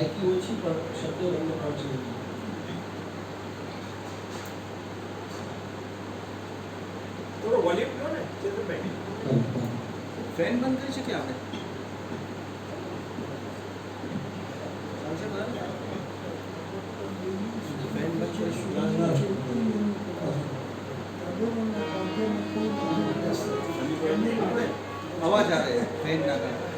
ગાયકી ઓછી પણ શબ્દો તમને પહોંચી હતી. થોડો વોલ્યુમ લો ને ચેતનભાઈ. ફેન બંધ કરી શકીએ આપણે? ચાલશે બરાબર? ફેન બંધ કરીશું. અવાજ આવે ફેન ના કારણે.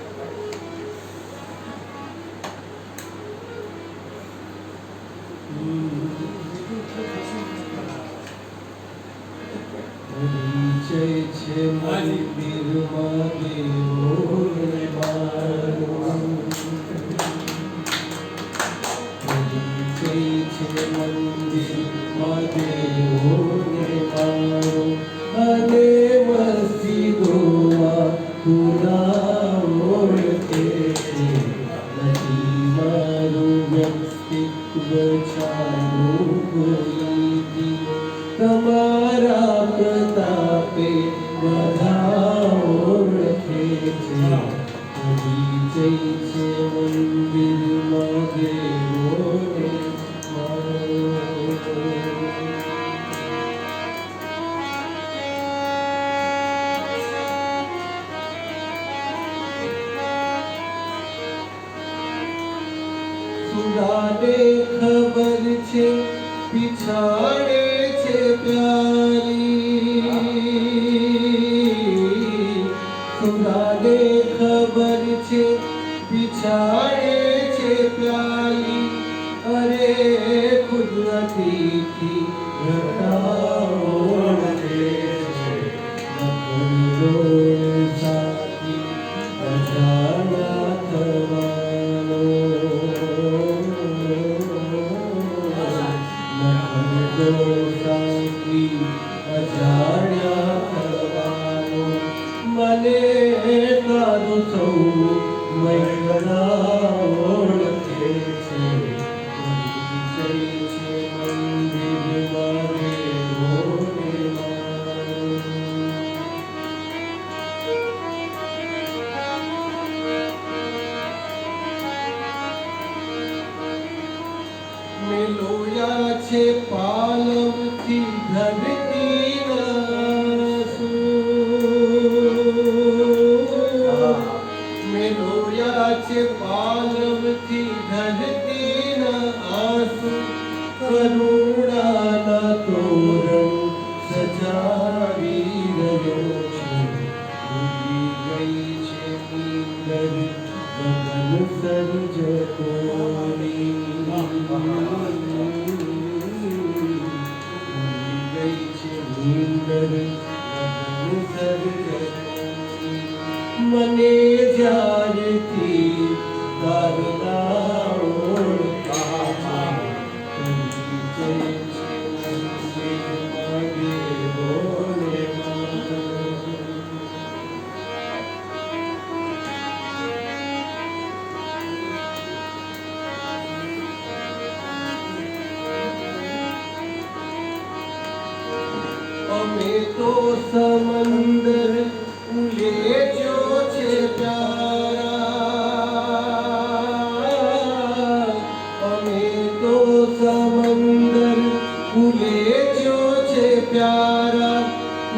પરિચય છે મંદિરમાં દેવોને મારો, પરિચય છે મંદિરમાં દેવોને મારો, અને મસ્જિદોમાં ખુદા ઓળખે છે. નથી મારું વ્યક્તિત્વ છાનું કોઈ, તમારા પ્રતાપે બધા ઓળખે છે. પરિચય છે મંદિરમાં દેવોને મારો. સુદાને ખબર છે પીછાડે છે પ્યારી, સુદાને ખબર છે પીછાડે છે પ્યારી, અરે ખુદ નથી ઘટા ઓળખે છે. નકલો સાથી અજાણા થવાનો, સાથી અજાણ્યા થવાનો, મને તારું સૌ મૈગણા ઓળખે છે. પરિચય છે મંદિરમાં દેવોને મારો. મેલોયા છે પાલવથી ધરતીના સૂર, મેલોયા છે પાલવથી ધરતીના આંસુ, કરુણાના તોરણ સજાવી રહ્યો છું. ભૂલી ગઈ છે નીંદર ગગન સર્જકોની, ભૂલી ગઈ છે નીંદર ગગન સર્જકોની. મને જ્યારથી તારું નામ ઓળખાય, પરિચય છે મંદિરમાં દેવોને મારો. અમે તો સમંદર ઉલેજો છે પ્યારા, અમે તો સમંદર ઉલેજો છે પ્યારા,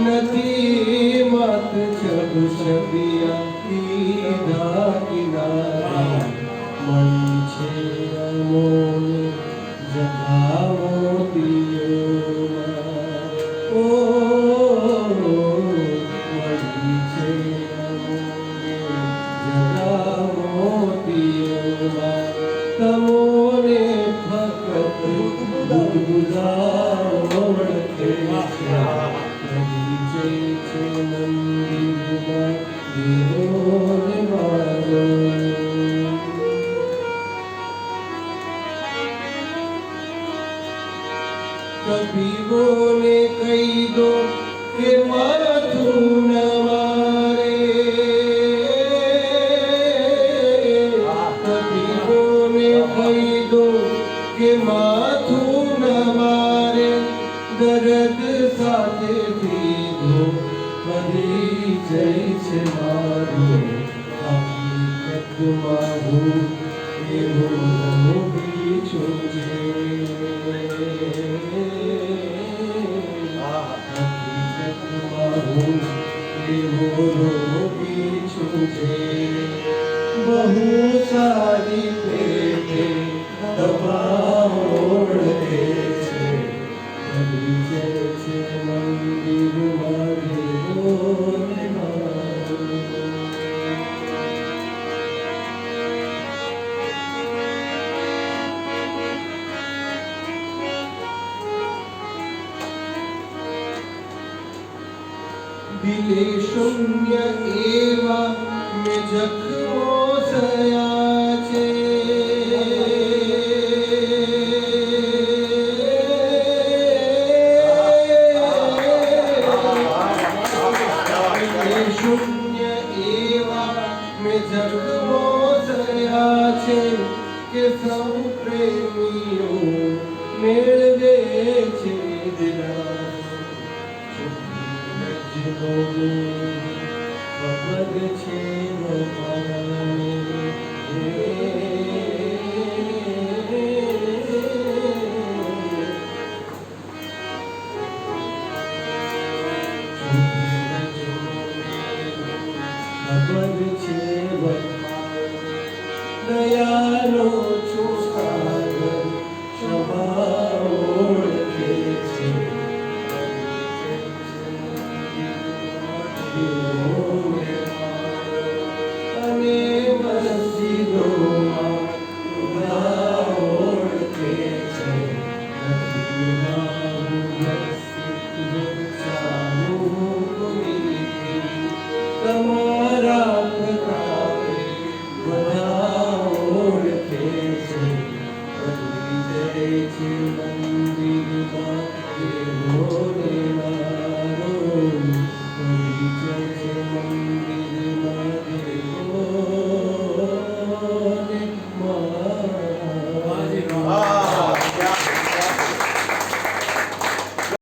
નથી મત છબ છબિયા કીધા કિનારા. મન છે અમોલ જગા મોતીઓમાં, ઓ મળી છે જગા મોતીઓમાં. તમોને ફક્ત ગુદગુદા ઓળખે છે. પરિચય છે મંદિરમાં દેવોને મારો. તબીબોને કહી દો કે માથું ન મારે, તબીબોને કહી દો કે માથું ન મારે, દર્દ સાથે દીધો પરિચય છે મારો. હકીકતમાં હું એવો બીજું છે હકીકતમાં હું એવો બીજું છે બહુ સારી પેટે દવા ઓળખે છે બની જાય છે મંદિરમાં દેવોને મારું દિલે શૂન્ય એવા મેં જખમો થયા છે દિલે શૂન્ય એવા મેં જખમો થયા છે કે સૌ પ્રેમીઓ મેળવે છે દિલાસો ખબર છે ખબર છે દયાનો